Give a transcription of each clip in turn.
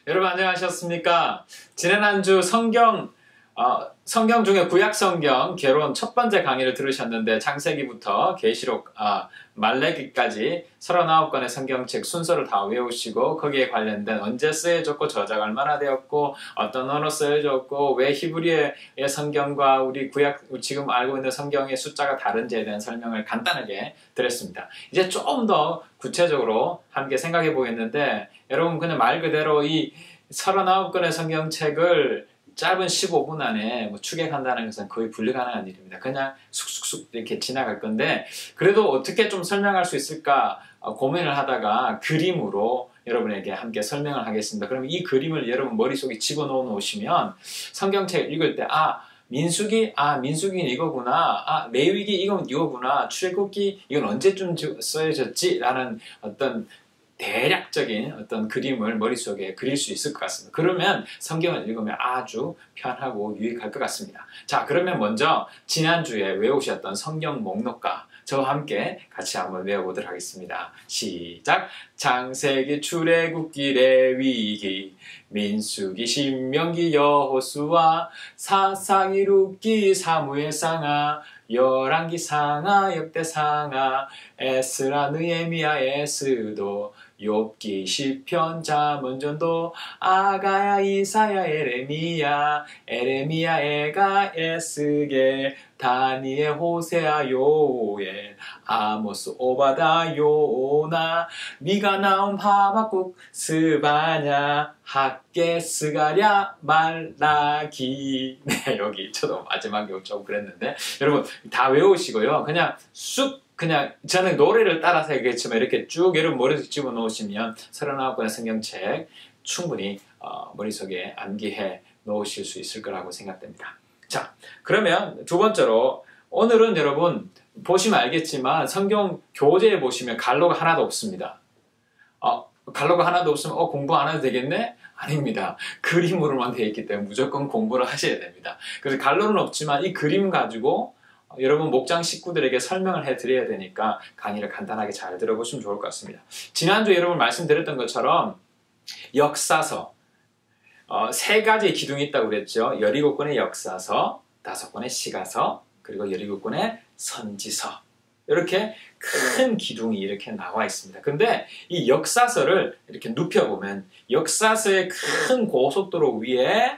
여러분 안녕하셨습니까? 지난 한 주 성경 중에 구약 성경 개론 첫 번째 강의를 들으셨는데 창세기부터 계시록 말라기까지 39권의 성경책 순서를 다 외우시고 거기에 관련된 언제 쓰여졌고 저자가 얼마나 되었고 어떤 언어 쓰여졌고 왜 히브리어의 성경과 우리 구약 지금 알고 있는 성경의 숫자가 다른지에 대한 설명을 간단하게 드렸습니다. 이제 조금 더 구체적으로 함께 생각해 보겠는데 여러분 그냥 말 그대로 이 39권의 성경책을 짧은 15분 안에 추격한다는 것은 거의 불가능한 일입니다. 그냥 쑥쑥쑥 이렇게 지나갈 건데 그래도 어떻게 좀 설명할 수 있을까 고민을 하다가 그림으로 여러분에게 함께 설명을 하겠습니다. 그러면 이 그림을 여러분 머릿속에 집어넣어 놓으시면 성경책 읽을 때 민수기는 이거구나. 레위기 이건 이거구나. 출애굽기 이건 언제쯤 써져졌지? 라는 어떤 대략적인 어떤 그림을 머릿속에 그릴 수 있을 것 같습니다. 그러면 성경을 읽으면 아주 편하고 유익할 것 같습니다. 자, 그러면 먼저 지난주에 외우셨던 성경 목록과 저와 함께 같이 한번 외워보도록 하겠습니다. 시작! 창세기, 출애굽기, 레위기, 민수기, 신명기, 여호수아, 사사기, 룻기, 사무엘상하, 열왕기, 상하, 역대상하, 에스라, 느헤미야, 에스도, 욥기, 시편, 잠언, 전도, 아가야, 이사야, 에레미야, 에가, 에스겔, 다니엘, 호세아, 요엘, 아모스, 오바다, 요나, 미가, 나움, 하박국, 스바냐, 학개, 스가랴, 말라기. 네, 여기 저도 마지막에 좀 그랬는데 여러분 다 외우시고요. 그냥 저는 노래를 따라서 얘기했지만 이렇게 쭉 여러분 머릿속에 집어넣으시면 39권의 성경책 충분히 머릿속에 암기해 놓으실 수 있을 거라고 생각됩니다. 자, 그러면 두 번째로 오늘은 여러분 보시면 알겠지만 성경 교재에 보시면 갈로가 하나도 없습니다. 갈로가 하나도 없으면 공부 안 해도 되겠네? 아닙니다. 그림으로만 되어 있기 때문에 무조건 공부를 하셔야 됩니다. 그래서 갈로는 없지만 이 그림 가지고 여러분 목장 식구들에게 설명을 해드려야 되니까 강의를 간단하게 잘 들어보시면 좋을 것 같습니다. 지난주에 여러분 말씀드렸던 것처럼 역사서 세 가지의 기둥이 있다고 그랬죠. 17권의 역사서, 5권의 시가서, 그리고 17권의 선지서. 이렇게 큰 기둥이 이렇게 나와 있습니다. 근데 이 역사서를 이렇게 눕혀보면 역사서의 큰 고속도로 위에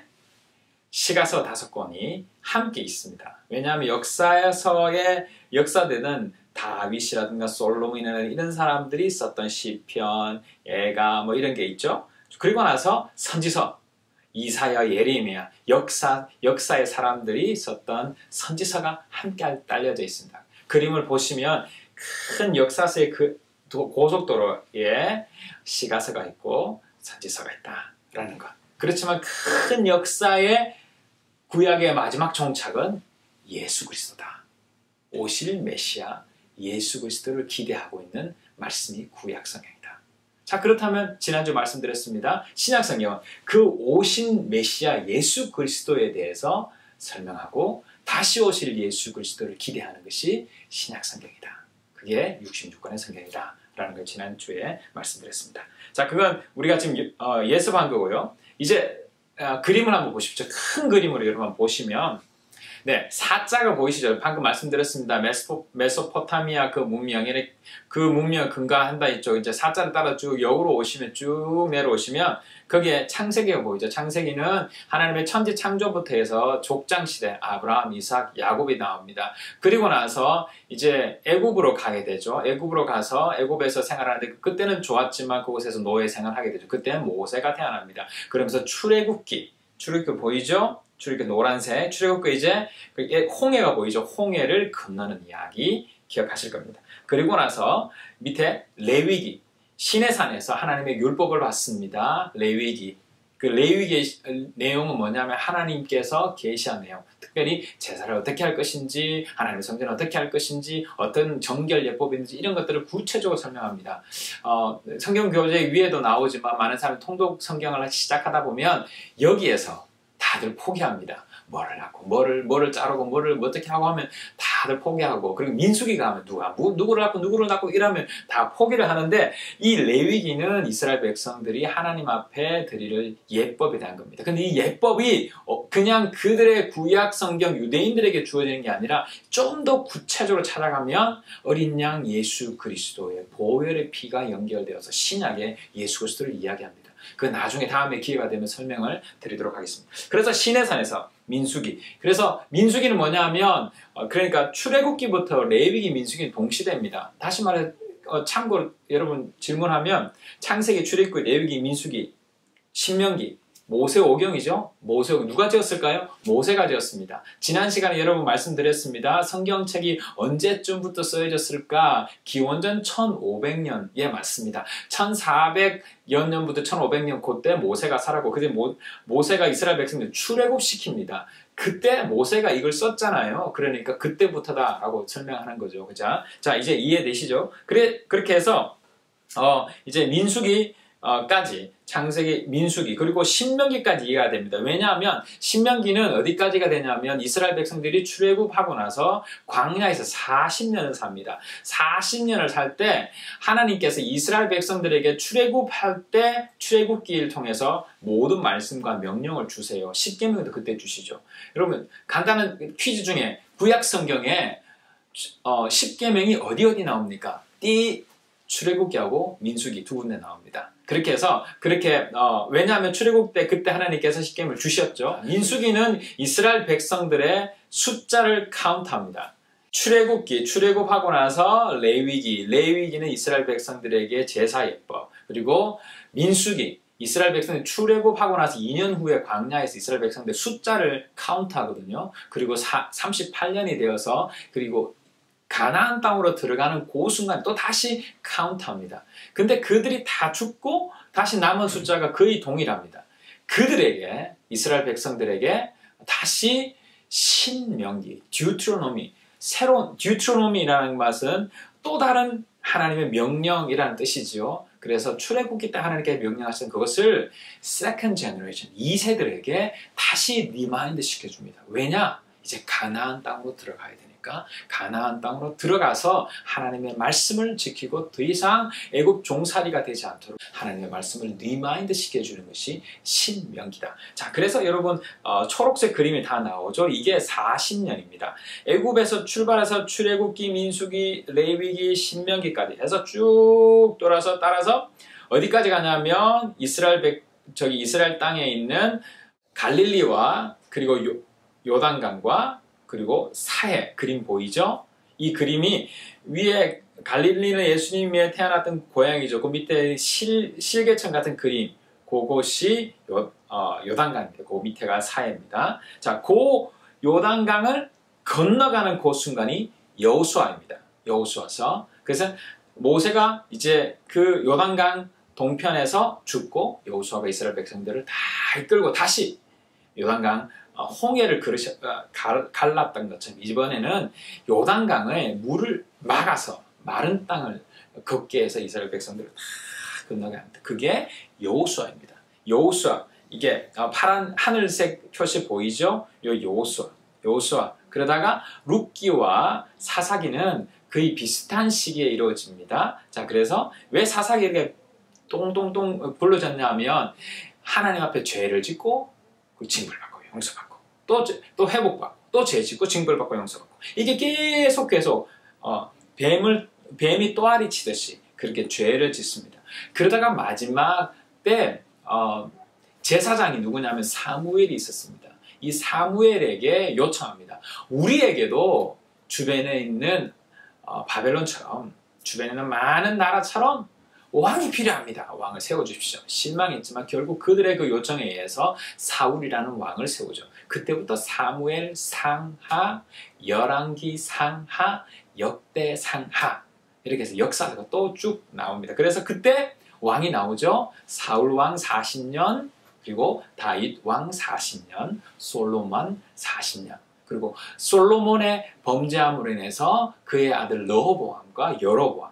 시가서 5권이 함께 있습니다. 왜냐하면 역사서의 역사되는 다윗이라든가 솔로몬이나 이런 사람들이 썼던 시편, 예가 이런 게 있죠. 그리고 나서 선지서, 이사야, 예레미야, 역사의 사람들이 썼던 선지서가 함께 딸려져 있습니다. 그림을 보시면 큰 역사서의 그 고속도로에 시가서가 있고 선지서가 있다라는 것. 그렇지만 큰 역사의 구약의 마지막 종착은 예수 그리스도다. 오실 메시아 예수 그리스도를 기대하고 있는 말씀이 구약 성경이다. 자, 그렇다면 지난주 말씀드렸습니다. 신약 성경은 그 오신 메시아 예수 그리스도에 대해서 설명하고 다시 오실 예수 그리스도를 기대하는 것이 신약 성경이다. 그게 66권의 성경이다. 라는 걸 지난주에 말씀드렸습니다. 자, 그건 우리가 지금 예습한 거고요. 이제 그림을 한번 보십시오. 큰 그림으로 여러분 보시면 네, 사자가 보이시죠? 방금 말씀드렸습니다. 메소포타미아 그 문명 근거한다 있죠. 이제 사자를 따라 쭉 역으로 오시면 쭉 내려오시면 거기에 창세기가 보이죠. 창세기는 하나님의 천지 창조부터 해서 족장시대 아브라함, 이삭, 야곱이 나옵니다. 그리고 나서 이제 애굽으로 가게 되죠. 애굽으로 가서 애굽에서 생활하는데 그때는 좋았지만 그곳에서 노예 생활하게 되죠. 그때는 모세가 태어납니다. 그러면서 출애굽기 보이죠? 출애굽기 노란색, 출애굽기 이제 홍해가 보이죠? 홍해를 건너는 이야기 기억하실 겁니다. 그리고 나서 밑에 레위기, 시내산에서 하나님의 율법을 받습니다. 레위기. 그 레위기의 내용은 뭐냐면 하나님께서 계시한 내용, 특별히 제사를 어떻게 할 것인지, 하나님의 성전을 어떻게 할 것인지, 어떤 정결 예법인지 이런 것들을 구체적으로 설명합니다. 성경 교재 위에도 나오지만 많은 사람이 통독 성경을 시작하다 보면 여기에서 다들 포기합니다. 뭐를 낳고 뭐를 자르고 뭐를 어떻게 하고 하면 다들 포기하고, 그리고 민수기가 하면 누구를 낳고 이러면 다 포기를 하는데, 이 레위기는 이스라엘 백성들이 하나님 앞에 드릴 예법에 대한 겁니다. 근데 이 예법이 그냥 그들의 구약 성경 유대인들에게 주어지는 게 아니라 좀 더 구체적으로 찾아가면 어린 양 예수 그리스도의 보혈의 피가 연결되어서 신약의 예수 그리스도를 이야기합니다. 그 나중에 다음에 기회가 되면 설명을 드리도록 하겠습니다. 그래서 시내산에서 민수기. 그래서 민수기는 뭐냐면 그러니까 출애굽기부터 레위기, 민수기 동시대입니다. 다시 말해 참고로 여러분 질문하면 창세기, 출애굽기, 레위기, 민수기, 신명기, 모세오경이죠. 모세오경 누가 지었을까요? 모세가 지었습니다. 지난 시간에 여러분 말씀드렸습니다. 성경책이 언제쯤부터 쓰여졌을까? 기원전 1500년에 맞습니다. 1400여 년부터 1500년 그때 모세가 살았고, 그때 모세가 이스라엘 백성들 출애굽시킵니다. 그때 모세가 이걸 썼잖아요. 그러니까 그때부터다라고 설명하는 거죠. 그죠? 자, 이제 이해되시죠? 그렇게 해서 이제 민수기 까지, 창세기, 민수기, 그리고 신명기까지 이해가 됩니다. 왜냐하면 신명기는 어디까지가 되냐면 이스라엘 백성들이 출애굽하고 나서 광야에서 40년을 삽니다. 40년을 살 때 하나님께서 이스라엘 백성들에게 출애굽할 때 출애굽기를 통해서 모든 말씀과 명령을 주세요. 십계명도 그때 주시죠. 여러분 간단한 퀴즈 중에 구약 성경에 십계명이 어디 나옵니까? 출애굽기하고 민수기 두 군데 나옵니다. 그렇게 해서 왜냐하면 출애굽 때 그때 하나님께서 십계명을 주셨죠. 민수기는 이스라엘 백성들의 숫자를 카운트합니다. 출애굽하고 나서 레위기는 이스라엘 백성들에게 제사 예법, 그리고 민수기 이스라엘 백성들이 출애굽하고 나서 2년 후에 광야에서 이스라엘 백성들의 숫자를 카운트하거든요. 그리고 38년이 되어서 그리고 가나안 땅으로 들어가는 그 순간 또 다시 카운트합니다. 근데 그들이 다 죽고 다시 남은 숫자가 거의 동일합니다. 그들에게, 이스라엘 백성들에게 다시 신명기, 듀트로노미라는 것은 또 다른 하나님의 명령이라는 뜻이지요. 그래서 출애굽기 때 하나님께 명령하신 그것을 second generation, 2세들에게 다시 리마인드 시켜줍니다. 왜냐? 이제 가나안 땅으로 들어가야 되니까. 가나안 땅으로 들어가서 하나님의 말씀을 지키고 더 이상 애굽 종살이가 되지 않도록 하나님의 말씀을 리마인드 시켜주는 것이 신명기다. 자, 그래서 여러분 초록색 그림이 다 나오죠. 이게 40년입니다. 애굽에서 출발해서 출애굽기, 민수기, 레위기, 신명기까지 해서 쭉 따라서 어디까지 가냐면 이스라엘 땅에 있는 갈릴리와 그리고 요단강과 그리고 사해 그림 보이죠? 이 그림이 위에 갈릴리는 예수님이 태어났던 고향이죠. 그 밑에 실개천 같은 그림, 그것이 요단강인데 그 밑에가 사해입니다. 자, 그 요단강을 건너가는 그 순간이 여호수아입니다. 여호수아서. 그래서 모세가 이제 그 요단강 동편에서 죽고 여호수아가 이스라엘 백성들을 다 이끌고 다시 요단강 홍해를 갈랐던 것처럼 이번에는 요단강의 물을 막아서 마른 땅을 걷게 해서 이스라엘 백성들을 다 건너게 합니다. 그게 여호수아입니다. 여호수아, 이게 파란 하늘색 표시 보이죠? 여호수아. 그러다가 룻기와 사사기는 거의 비슷한 시기에 이루어집니다. 자, 그래서 왜 사사기 이렇게 똥똥똥 불러졌냐 하면 하나님 앞에 죄를 짓고 징벌받고 용서받고 또 회복받고 또 죄짓고 징벌받고 용서받고, 이게 계속 뱀이 또아리 치듯이 그렇게 죄를 짓습니다. 그러다가 마지막 때 제사장이 누구냐면 사무엘이 있었습니다. 이 사무엘에게 요청합니다. 우리에게도 주변에 있는 바벨론처럼 주변에 있는 많은 나라처럼 왕이 필요합니다. 왕을 세워주십시오. 실망했지만 결국 그들의 그 요청에 의해서 사울이라는 왕을 세우죠. 그때부터 사무엘 상하, 열왕기 상하, 역대 상하, 이렇게 해서 역사가 또 쭉 나옵니다. 그래서 그때 왕이 나오죠. 사울 왕 40년, 그리고 다윗 왕 40년, 솔로몬 40년. 그리고 솔로몬의 범죄함으로 인해서 그의 아들 르호보암과 여로보암.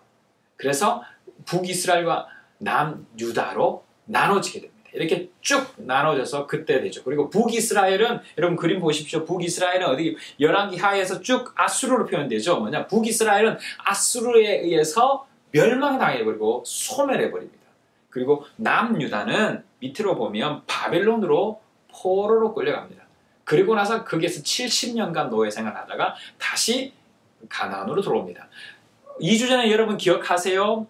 그래서 북이스라엘과 남유다로 나눠지게 됩니다. 이렇게 쭉 나눠져서 그때 되죠. 그리고 북이스라엘은 여러분 그림 보십시오. 북이스라엘은 어디 열왕기 하에서 쭉 아수르로 표현되죠. 뭐냐? 북이스라엘은 아수르에 의해서 멸망 당해버리고 소멸해버립니다. 그리고 남유다는 밑으로 보면 바벨론으로 포로로 끌려갑니다. 그리고 나서 거기에서 70년간 노예 생활하다가 다시 가나안으로 들어옵니다. 2주 전에 여러분 기억하세요?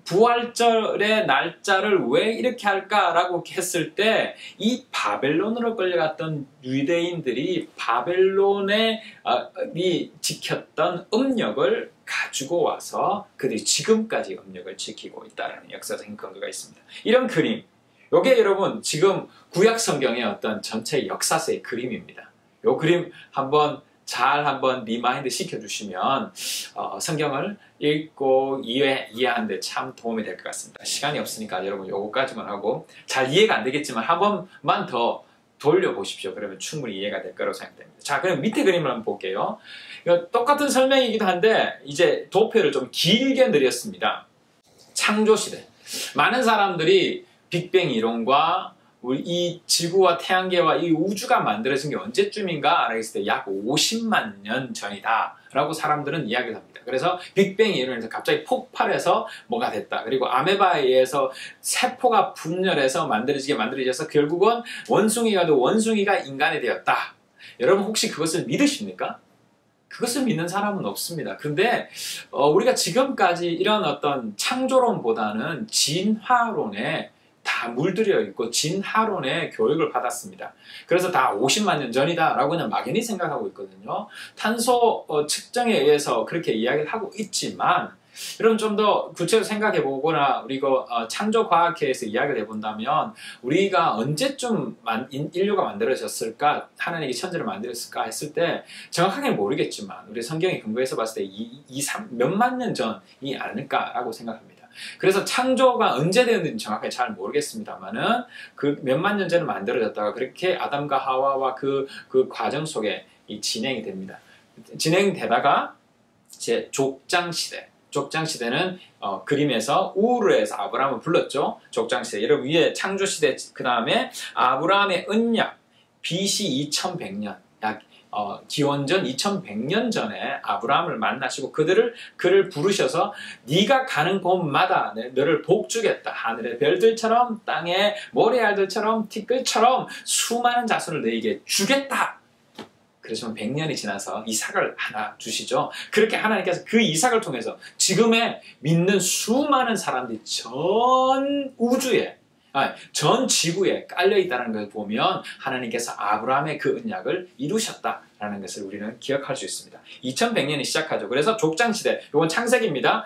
부활절의 날짜를 왜 이렇게 할까라고 했을 때 이 바벨론으로 끌려갔던 유대인들이 바벨론에 지켰던 음력을 가지고 와서 그들이 지금까지 음력을 지키고 있다는 역사적인 근거가 있습니다. 이런 그림, 이게 여러분 지금 구약 성경의 어떤 전체 역사서의 그림입니다. 이 그림 한번 리마인드 시켜주시면 성경을 읽고 이해하는데 참 도움이 될 것 같습니다. 시간이 없으니까 여러분 요거까지만 하고 잘 이해가 안 되겠지만 한 번만 더 돌려보십시오. 그러면 충분히 이해가 될 거라고 생각됩니다. 자, 그럼 밑에 그림을 한번 볼게요. 똑같은 설명이기도 한데 이제 도표를 좀 길게 늘렸습니다. 창조시대. 많은 사람들이 빅뱅 이론과 우리 이 지구와 태양계와 이 우주가 만들어진 게 언제쯤인가 했을 때 약 50만 년 전이다 라고 사람들은 이야기를 합니다. 그래서 빅뱅 이론에서 갑자기 폭발해서 뭐가 됐다. 그리고 아메바에 의해서 세포가 분열해서 만들어져서 결국은 원숭이가 되고 원숭이가 인간이 되었다. 여러분 혹시 그것을 믿으십니까? 그것을 믿는 사람은 없습니다. 근데 우리가 지금까지 이런 어떤 창조론보다는 진화론에 다 물들여 있고 진화론의 교육을 받았습니다. 그래서 다 50만 년 전이다 라고 그냥 막연히 생각하고 있거든요. 탄소 측정에 의해서 그렇게 이야기를 하고 있지만 여러분 좀 더 구체적으로 생각해 보거나 우리가 창조과학회에서 이야기를 해본다면 우리가 언제쯤 인류가 만들어졌을까, 하나님이 천지를 만들었을까 했을 때 정확하게 모르겠지만 우리 성경의 근거에서 봤을 때 몇만 년 전이 아닐까라고 생각합니다. 그래서 창조가 언제 되었는지 정확하게 잘 모르겠습니다만은 그 몇만 년 전에 만들어졌다가 그렇게 아담과 하와와 그 과정 속에 진행이 됩니다. 진행되다가 이제 족장시대는 그림에서 우르에서 아브라함을 불렀죠. 족장시대. 여러분 위에 창조시대 그 다음에 아브라함의 언약 BC 2100년 약 기원전 2100년 전에 아브라함을 만나시고 그를 부르셔서 네가 가는 곳마다 너를 복주겠다. 하늘의 별들처럼 땅의 모래알들처럼 티끌처럼 수많은 자손을 너에게 주겠다. 그래서 100년이 지나서 이삭을 하나 주시죠. 그렇게 하나님께서 그 이삭을 통해서 지금의 믿는 수많은 사람들이 전 우주에 전 지구에 깔려있다는 것을 보면 하나님께서 아브라함의 그 언약을 이루셨다라는 것을 우리는 기억할 수 있습니다. 2100년이 시작하죠. 그래서 족장시대, 이건 창세기입니다.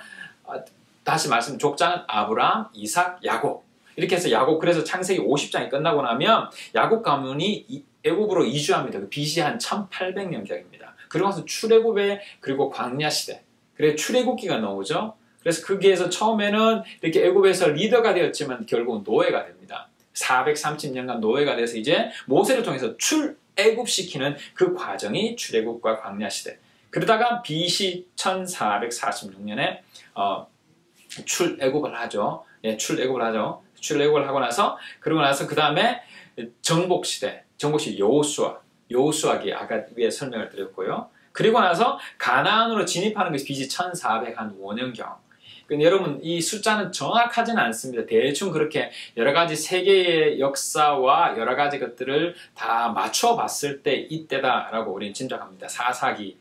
다시 말씀, 족장은 아브라함, 이삭, 야곱. 이렇게 해서 야곱, 그래서 창세기 50장이 끝나고 나면 야곱 가문이 애굽으로 이주합니다. BC 한 1800년 경입니다. 그리고 나서 출애굽에 그리고 광야시대. 그래서 출애굽기가 나오죠. 그래서 거기에서 처음에는 이렇게 애굽에서 리더가 되었지만 결국은 노예가 됩니다. 430년간 노예가 돼서 이제 모세를 통해서 출애굽시키는 그 과정이 출애굽과 광야시대. 그러다가 BC 1446년에 출애굽을 하죠. 출애굽을 하고 나서 그러고 나서 그 다음에 정복시대 여호수아기 아까 위에 설명을 드렸고요. 그리고 나서 가나안으로 진입하는 것이 BC 1405년경. 여러분 이 숫자는 정확하지는 않습니다. 대충 그렇게 여러 가지 세계의 역사와 여러 가지 것들을 다 맞춰 봤을 때 이때다라고 우리는 짐작합니다. 사사기.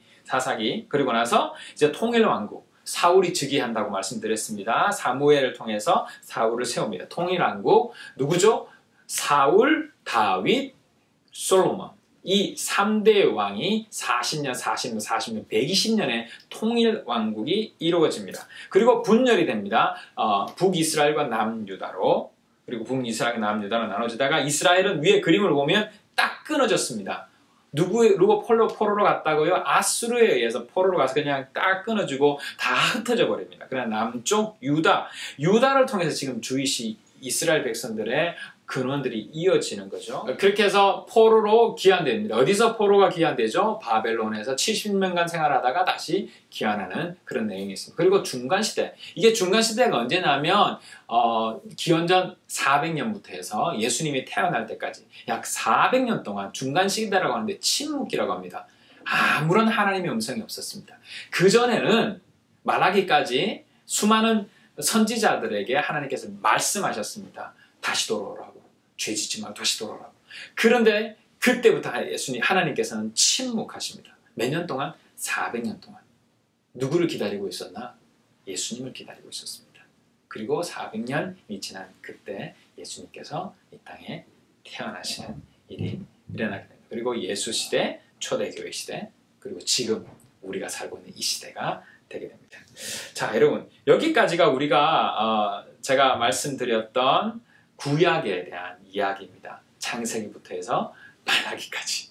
그리고 나서 이제 통일왕국. 사울이 즉위한다고 말씀드렸습니다. 사무엘을 통해서 사울을 세웁니다. 통일왕국 누구죠? 사울, 다윗, 솔로몬. 이 3대 왕이 40년, 120년의 통일왕국이 이루어집니다. 그리고 분열이 됩니다. 북이스라엘과 남유다로. 그리고 북이스라엘과 남유다로 나눠지다가 이스라엘은 위에 그림을 보면 딱 끊어졌습니다. 누구 포로로 갔다고요? 아수르에 의해서 포로로 가서 그냥 딱 끊어지고 다 흩어져 버립니다. 그러나 남쪽 유다를 통해서 지금 주이시 이스라엘 백성들의 근원들이 이어지는 거죠. 그렇게 해서 포로로 귀환됩니다. 어디서 포로가 귀환되죠? 바벨론에서 70년간 생활하다가 다시 귀환하는 그런 내용이 있습니다. 그리고 중간시대. 이게 중간시대가 언제냐면 기원전 400년부터 해서 예수님이 태어날 때까지 약 400년 동안 중간시대라고 하는데 침묵기라고 합니다. 아무런 하나님의 음성이 없었습니다. 그전에는 말라기까지 수많은 선지자들에게 하나님께서 말씀하셨습니다. 다시 돌아오라고. 죄 짓지 말고 다시 돌아오라고. 그런데 그때부터 하나님께서는 침묵하십니다. 몇 년 동안? 400년 동안. 누구를 기다리고 있었나? 예수님을 기다리고 있었습니다. 그리고 400년이 지난 그때 예수님께서 이 땅에 태어나시는 일이 일어나게 됩니다. 그리고 예수 시대, 초대교회 시대, 그리고 지금 우리가 살고 있는 이 시대가 되게 됩니다. 자, 여러분, 여기까지가 우리가 제가 말씀드렸던 구약에 대한 이야기입니다. 창세기부터 해서 말라기까지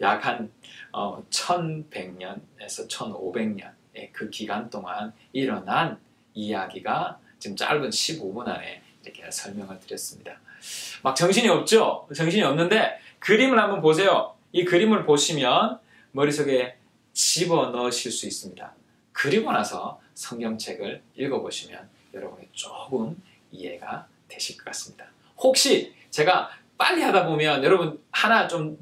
약 한 1100년에서 1500년의 그 기간 동안 일어난 이야기가 지금 짧은 15분 안에 이렇게 설명을 드렸습니다. 막 정신이 없죠? 정신이 없는데 그림을 한번 보세요. 이 그림을 보시면 머릿속에 집어넣으실 수 있습니다. 그리고 나서 성경책을 읽어보시면 여러분이 조금 이해가 되실 것 같습니다. 혹시 제가 빨리 하다 보면 여러분 하나 좀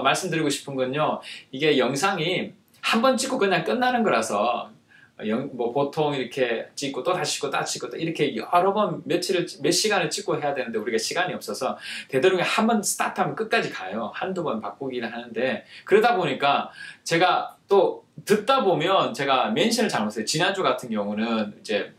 말씀드리고 싶은 건요. 이게 영상이 한 번 찍고 그냥 끝나는 거라서 뭐 보통 이렇게 찍고 또 다시 찍고 다시 찍고 또 이렇게 여러 번 몇 시간을 찍고 해야 되는데 우리가 시간이 없어서 되도록이면 한 번 스타트하면 끝까지 가요. 한두 번 바꾸기는 하는데 그러다 보니까 제가 또 듣다 보면 제가 멘션을 잘못했어요. 지난주 같은 경우는 이제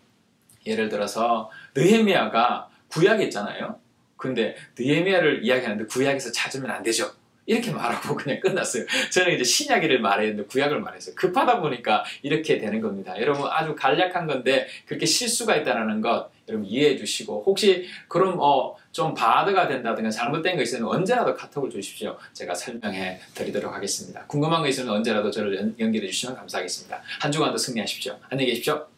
예를 들어서 느헤미야가 구약에 있잖아요. 근데 느헤미야를 이야기하는데 구약에서 찾으면 안 되죠. 이렇게 말하고 그냥 끝났어요. 저는 이제 신약을 말했는데 구약을 말했어요. 급하다 보니까 이렇게 되는 겁니다. 여러분 아주 간략한 건데 그렇게 실수가 있다는 것 여러분 이해해 주시고 혹시 그럼 좀 바드가 된다든가 잘못된 거 있으면 언제라도 카톡을 주십시오. 제가 설명해 드리도록 하겠습니다. 궁금한 거 있으면 언제라도 저를 연결해 주시면 감사하겠습니다. 한 주간도 승리하십시오. 안녕히 계십시오.